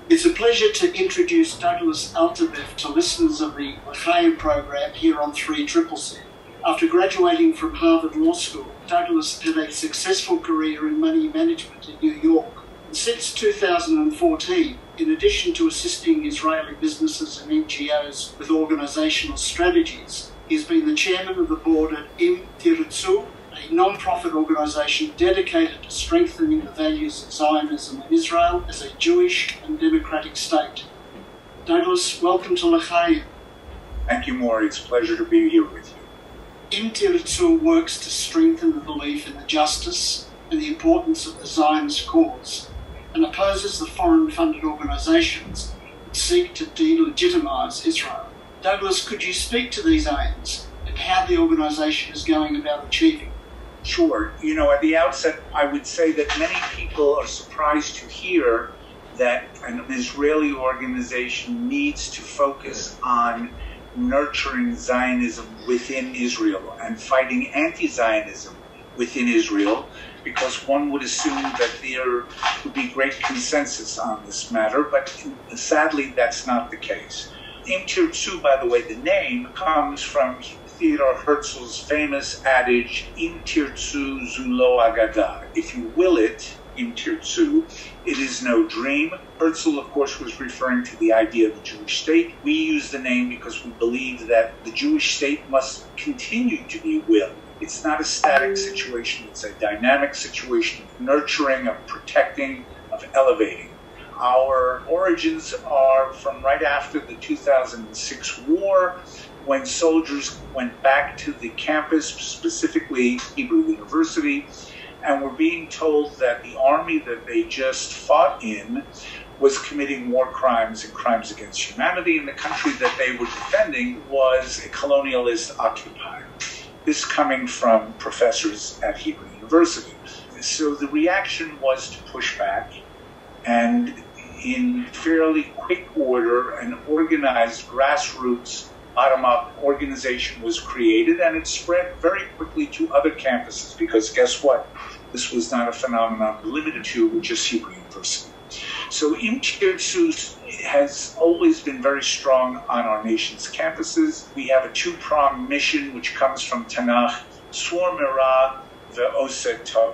It's a pleasure to introduce Douglas Altabef to listeners of the L'chaim program here on 3CCC. After graduating from Harvard Law School, Douglas had a successful career in money management in New York. And since 2014, in addition to assisting Israeli businesses and NGOs with organisational strategies, he's been the chairman of the board at Im Tirtzu, a non-profit organisation dedicated to strengthening the values of Zionism in Israel as a Jewish and democratic state. Douglas, welcome to L'chaim. Thank you, Maury. It's a pleasure to be here with you. Im Tirtzu works to strengthen the belief in the justice and the importance of the Zionist cause, and opposes the foreign-funded organisations that seek to delegitimise Israel. Douglas, could you speak to these aims and how the organisation is going about achieving? Sure. At the outset, I would say that many people are surprised to hear that an Israeli organization needs to focus on nurturing Zionism within Israel and fighting anti-Zionism within Israel, because one would assume that there would be great consensus on this matter, but sadly that's not the case. Im Tirtzu, by the way, the name comes from Theodor Herzl's famous adage, Im Tirtzu zu lo agada. If you will it, Im Tirtzu, it is no dream. Herzl, of course, was referring to the idea of the Jewish state. We use the name because we believe that the Jewish state must continue to be willed. It's not a static situation, it's a dynamic situation of nurturing, of protecting, of elevating. Our origins are from right after the 2006 war, when soldiers went back to the campus, specifically Hebrew University, and were being told that the army that they just fought in was committing war crimes and crimes against humanity, and the country that they were defending was a colonialist occupier. This coming from professors at Hebrew University. So the reaction was to push back, and in fairly quick order, an organized grassroots bottom-up organization was created, and it spread very quickly to other campuses, because guess what? This was not a phenomenon limited to just Hebrew University. So Im Tirtzu has always been very strong on our nation's campuses. We have a two-pronged mission which comes from Tanakh, Swor Merah ve'oseh tov.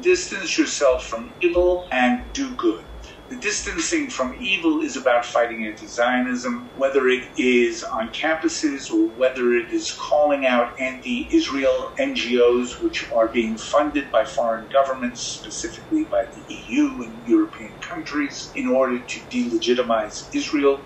Distance yourself from evil and do good. The distancing from evil is about fighting anti-Zionism, whether it is on campuses or whether it is calling out anti-Israel NGOs which are being funded by foreign governments, specifically by the EU and European countries, in order to delegitimize Israel.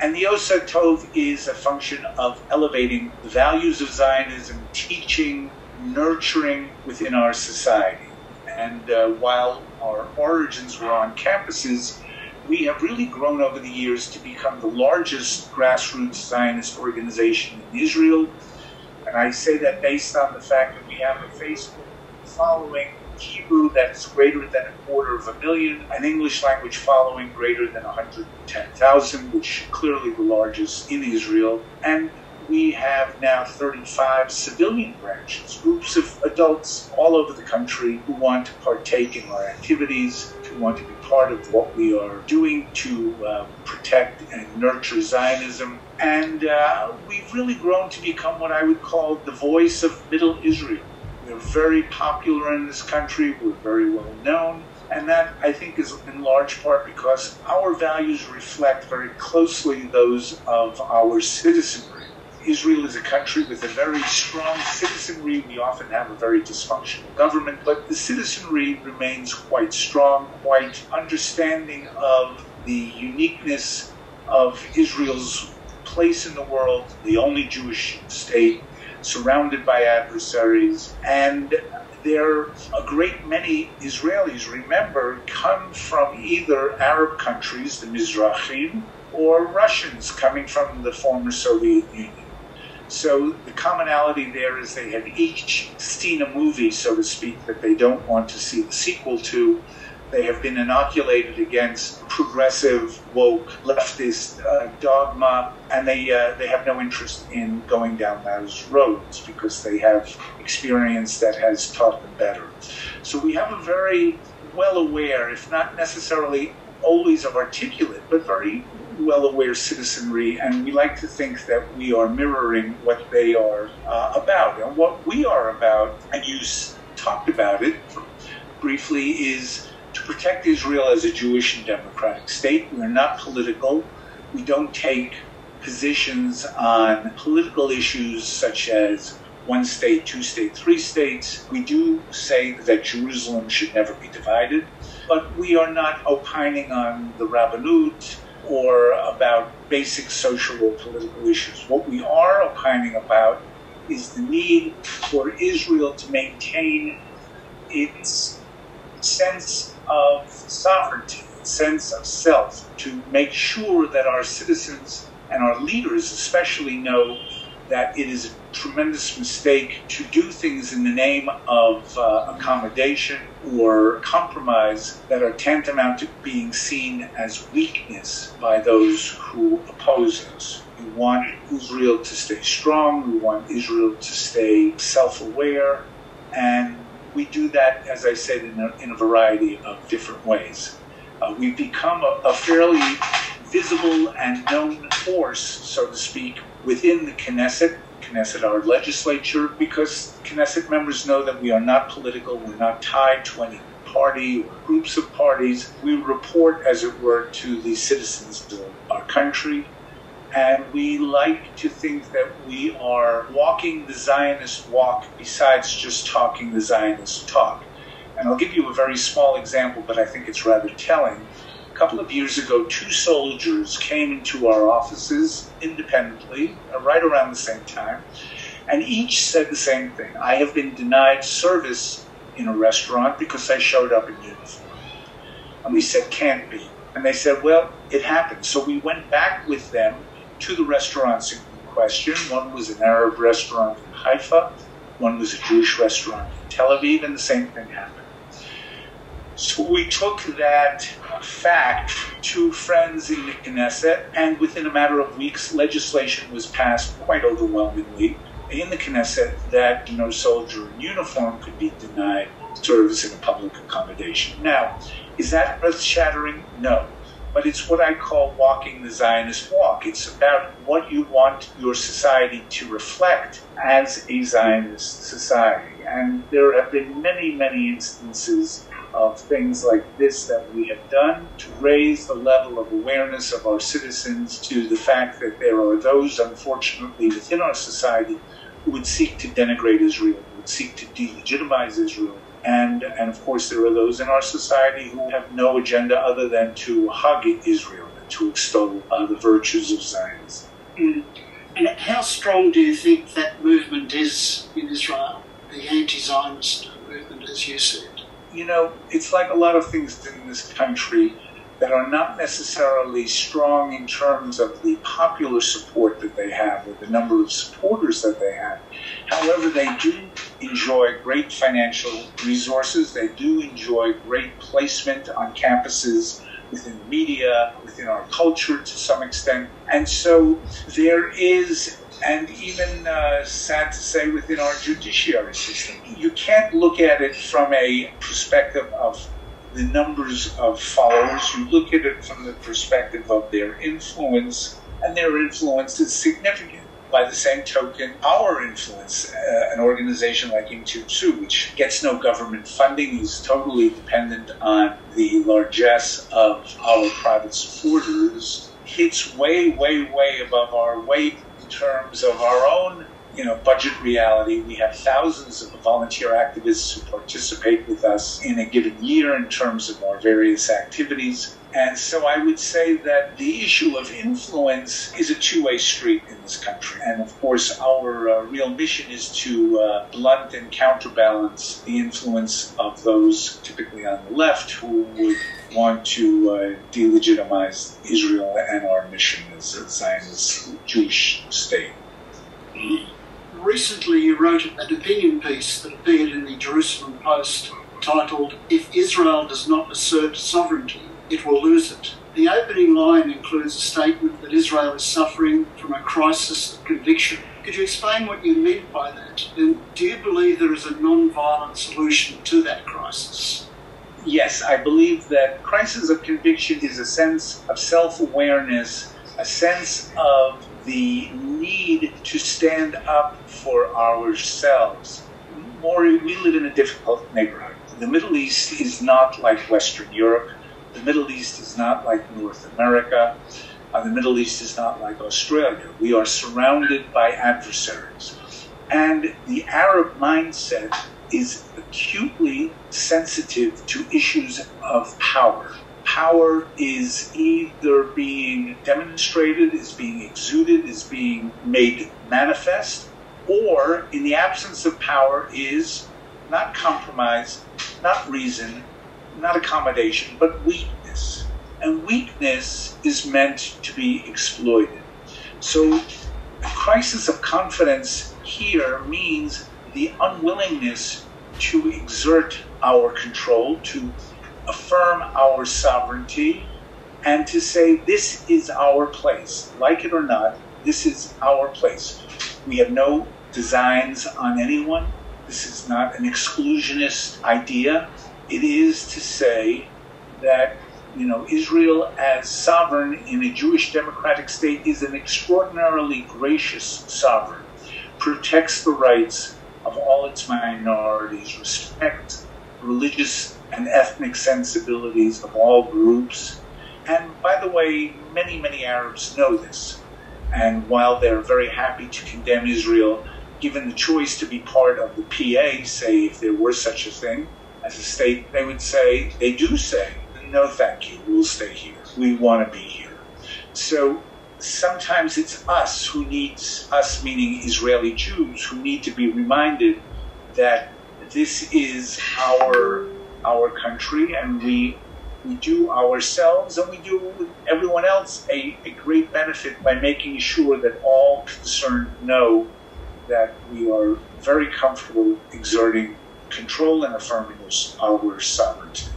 And the Oseh Tov is a function of elevating the values of Zionism, teaching, nurturing within our society. And while our origins were on campuses, we have really grown over the years to become the largest grassroots Zionist organization in Israel. And I say that based on the fact that we have a Facebook following Hebrew that's greater than 250,000, an English language following greater than 110,000, which is clearly the largest in Israel. And we have now 35 civilian branches, groups of adults all over the country who want to partake in our activities, who want to be part of what we are doing to protect and nurture Zionism. And we've really grown to become what I would call the voice of Middle Israel. We're very popular in this country, we're very well known, and that, I think, is in large part because our values reflect very closely those of our citizenry. Israel is a country with a very strong citizenry. We often have a very dysfunctional government, but the citizenry remains quite strong, quite understanding of the uniqueness of Israel's place in the world, the only Jewish state, surrounded by adversaries. And there, a great many Israelis, remember, come from either Arab countries, the Mizrahim, or Russians coming from the former Soviet Union. So the commonality there is they have each seen a movie, so to speak, that they don't want to see the sequel to. They have been inoculated against progressive, woke, leftist dogma, and they have no interest in going down those roads because they have experience that has taught them better. So we have a very well aware, if not necessarily always of articulate, but very well-aware citizenry, and we like to think that we are mirroring what they are about. And what we are about, and you talked about it briefly, is to protect Israel as a Jewish and democratic state. We're not political. We don't take positions on political issues such as one state, two states, three states. We do say that Jerusalem should never be divided, but we are not opining on the Rabbanut or about basic social or political issues. What we are opining about is the need for Israel to maintain its sense of sovereignty, sense of self, to make sure that our citizens and our leaders especially know that it is a tremendous mistake to do things in the name of accommodation or compromise that are tantamount to being seen as weakness by those who oppose us. We want Israel to stay strong. We want Israel to stay self-aware. And we do that, as I said, in a variety of different ways. We've become a fairly visible and known force, so to speak, within the Knesset, our legislature, because Knesset members know that we are not political, we're not tied to any party or groups of parties. We report, as it were, to the citizens of our country, and we like to think that we are walking the Zionist walk besides just talking the Zionist talk. And I'll give you a very small example, but I think it's rather telling. A couple of years ago, 2 soldiers came into our offices independently, right around the same time, and each said the same thing. I have been denied service in a restaurant because I showed up in uniform. And we said, can't be. And they said, well, it happened. So we went back with them to the restaurants in question. One was an Arab restaurant in Haifa, one was a Jewish restaurant in Tel Aviv, and the same thing happened. So we took that fact to friends in the Knesset, and within a matter of weeks, legislation was passed quite overwhelmingly in the Knesset that no soldier in uniform could be denied service in a public accommodation. Now, is that earth-shattering? No. But it's what I call walking the Zionist walk. It's about what you want your society to reflect as a Zionist society. And there have been many, many instances of things like this that we have done to raise the level of awareness of our citizens to the fact that there are those, unfortunately, within our society who would seek to denigrate Israel, who would seek to delegitimize Israel. And of course, there are those in our society who have no agenda other than to hug Israel and to extol the virtues of Zionism. And how strong do you think that movement is in Israel, the anti-Zionist movement, as you said? You know, it's like a lot of things in this country that are not necessarily strong in terms of the popular support that they have or the number of supporters that they have. However, they do enjoy great financial resources. They do enjoy great placement on campuses, within the media, within our culture to some extent. And so there is, and even sad to say, within our judiciary system, you can't look at it from a perspective of the numbers of followers. You look at it from the perspective of their influence, and their influence is significant. By the same token, our influence, an organization like Im Tirtzu, which gets no government funding, is totally dependent on the largesse of our private supporters, hits way, way, way above our weight in terms of our own budget reality. We have thousands of volunteer activists who participate with us in a given year in terms of our various activities. And so I would say that the issue of influence is a two-way street in this country. And of course, our real mission is to blunt and counterbalance the influence of those typically on the left who would want to delegitimize Israel and our mission as a Zionist Jewish state. Recently, you wrote an opinion piece that appeared in the Jerusalem Post titled, "If Israel does not assert sovereignty, it will lose it." The opening line includes a statement that Israel is suffering from a crisis of conviction. Could you explain what you meant by that? And do you believe there is a non-violent solution to that crisis? Yes, I believe that crisis of conviction is a sense of self-awareness, a sense of the need to stand up for ourselves. We live in a difficult neighborhood. The Middle East is not like Western Europe. The Middle East is not like North America. The Middle East is not like Australia. We are surrounded by adversaries. And the Arab mindset is acutely sensitive to issues of power. Power is either being demonstrated, is being exuded, is being made manifest, or in the absence of power is not compromise, not reason, not accommodation, but weakness. And weakness is meant to be exploited. So a crisis of confidence here means the unwillingness to exert our control, to affirm our sovereignty, and to say this is our place. Like it or not, this is our place. We have no designs on anyone. This is not an exclusionist idea. It is to say that Israel as sovereign in a Jewish democratic state is an extraordinarily gracious sovereign, protects the rights of all its minorities, respects religious and ethnic sensibilities of all groups. And by the way, many, many Arabs know this. And while they're very happy to condemn Israel, given the choice to be part of the PA, say if there were such a thing as a state, they would say, they do say, no thank you, we'll stay here. We want to be here. So sometimes it's us who needs, us meaning Israeli Jews, who need to be reminded that this is our country, and we do ourselves and we do everyone else a great benefit by making sure that all concerned know that we are very comfortable exerting control and affirming our sovereignty.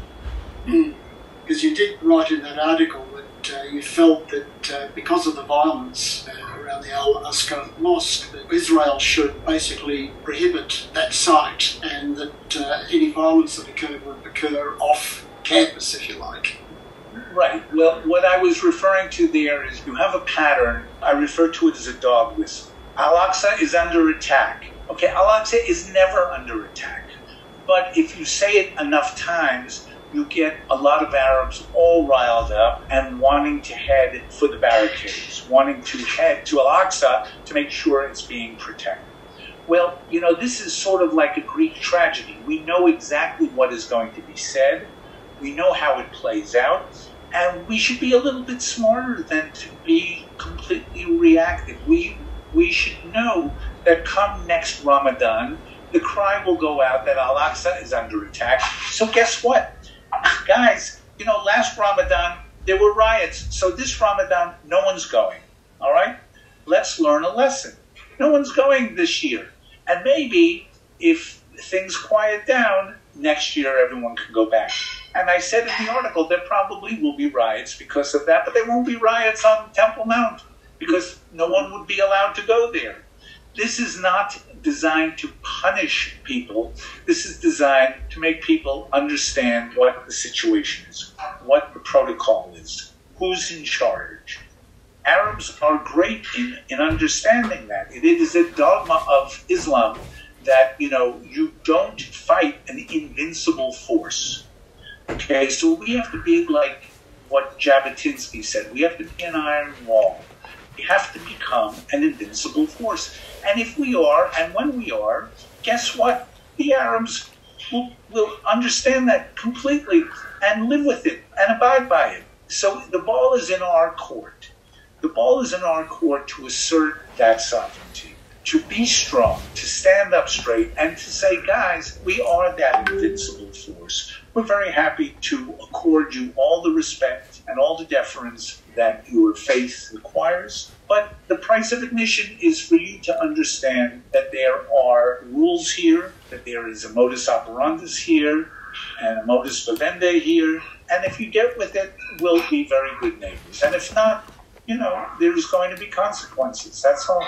Because you did write in that article that you felt that because of the violence around the Al-Aqsa Mosque, that Israel should basically prohibit that site, and that any violence that occurred would occur off campus, if you like. Right. Well, what I was referring to there is you have a pattern. I refer to it as a dog whistle. Al-Aqsa is under attack. Okay, Al-Aqsa is never under attack. But if you say it enough times, you get a lot of Arabs all riled up and wanting to head for the barricades, wanting to head to Al-Aqsa to make sure it's being protected. Well, this is sort of like a Greek tragedy. We know exactly what is going to be said. We know how it plays out. And we should be a little bit smarter than to be completely reactive. We should know that come next Ramadan, the cry will go out that Al-Aqsa is under attack. So guess what? Guys, last Ramadan, there were riots. So this Ramadan, no one's going. All right? Let's learn a lesson. No one's going this year. And maybe if things quiet down, next year everyone can go back. And I said in the article, there probably will be riots because of that, but there won't be riots on Temple Mount because no one would be allowed to go there. This is not designed to punish people. This is designed to make people understand what the situation is, what the protocol is, who's in charge. Arabs are great in understanding that. It is a dogma of Islam that, you don't fight an invincible force. Okay, so we have to be like what Jabotinsky said. We have to be an iron wall. We have to become an invincible force. And if we are, and when we are, guess what? The Arabs will understand that completely and live with it and abide by it. So the ball is in our court. The ball is in our court to assert that sovereignty, to be strong, to stand up straight, and to say, guys, we are that invincible force. We're very happy to accord you all the respect and all the deference that your faith requires. But the price of admission is for you to understand that there are rules here, that there is a modus operandus here, and a modus vivendi here. And if you get with it, we'll be very good neighbors. And if not, there's going to be consequences. That's all.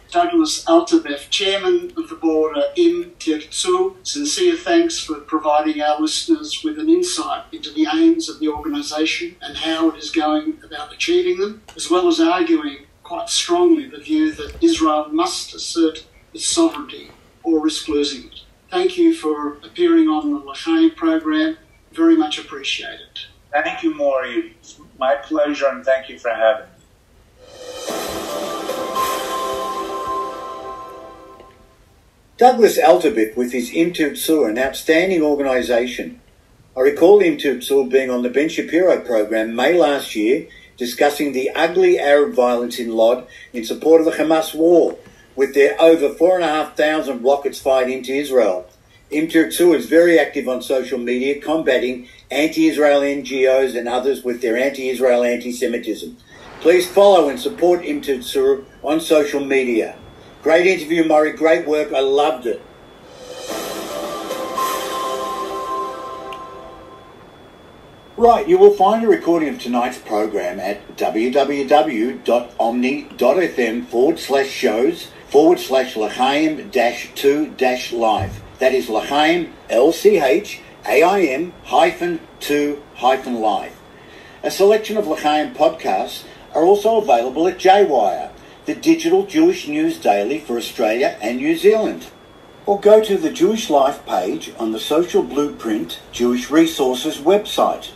Douglas Altabef, Chairman of the Board, Im Tirtzu. Sincere thanks for providing our listeners with an insight into the aims of the organisation and how it is going about achieving them, as well as arguing quite strongly the view that Israel must assert its sovereignty or risk losing it. Thank you for appearing on the L'chaim program. Very much appreciated. Thank you, Maury. It's my pleasure, and thank you for having me. Douglas Altabef with his Im Tirtzu, an outstanding organisation. I recall Im Tirtzu being on the Ben Shapiro program May last year, discussing the ugly Arab violence in Lod in support of the Hamas war, with their over 4,500 rockets fired into Israel. Im Tirtzu is very active on social media, combating anti-Israel NGOs and others with their anti-Israel anti-Semitism. Please follow and support Im Tirtzu on social media. Great interview, Murray. Great work. I loved it. Right, you will find a recording of tonight's program at www.omni.fm/shows/L'chaim-2-live. That is L'chaim, LCHAIM-2-live. A selection of L'chaim podcasts are also available at JWire, the digital Jewish news daily for Australia and New Zealand. Or go to the Jewish Life page on the Social Blueprint Jewish Resources website.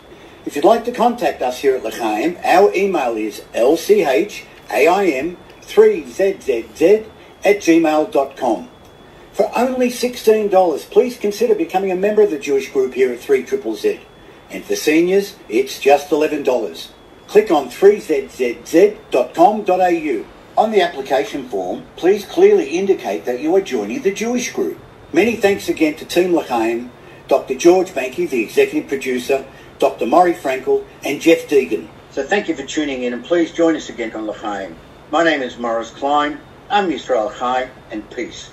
If you'd like to contact us here at L'chaim, our email is lchaim3zzz@gmail.com. For only $16, please consider becoming a member of the Jewish group here at 3ZZZ. And for seniors, it's just $11. Click on 3zzz.com.au. On the application form, please clearly indicate that you are joining the Jewish group. Many thanks again to Team L'chaim, Dr. George Banky, the executive producer, Dr. Maury Frankel, and Jeff Deegan. So thank you for tuning in, and please join us again on L'chaim. My name is Morris Klein. I'm Yisrael Chai, and peace.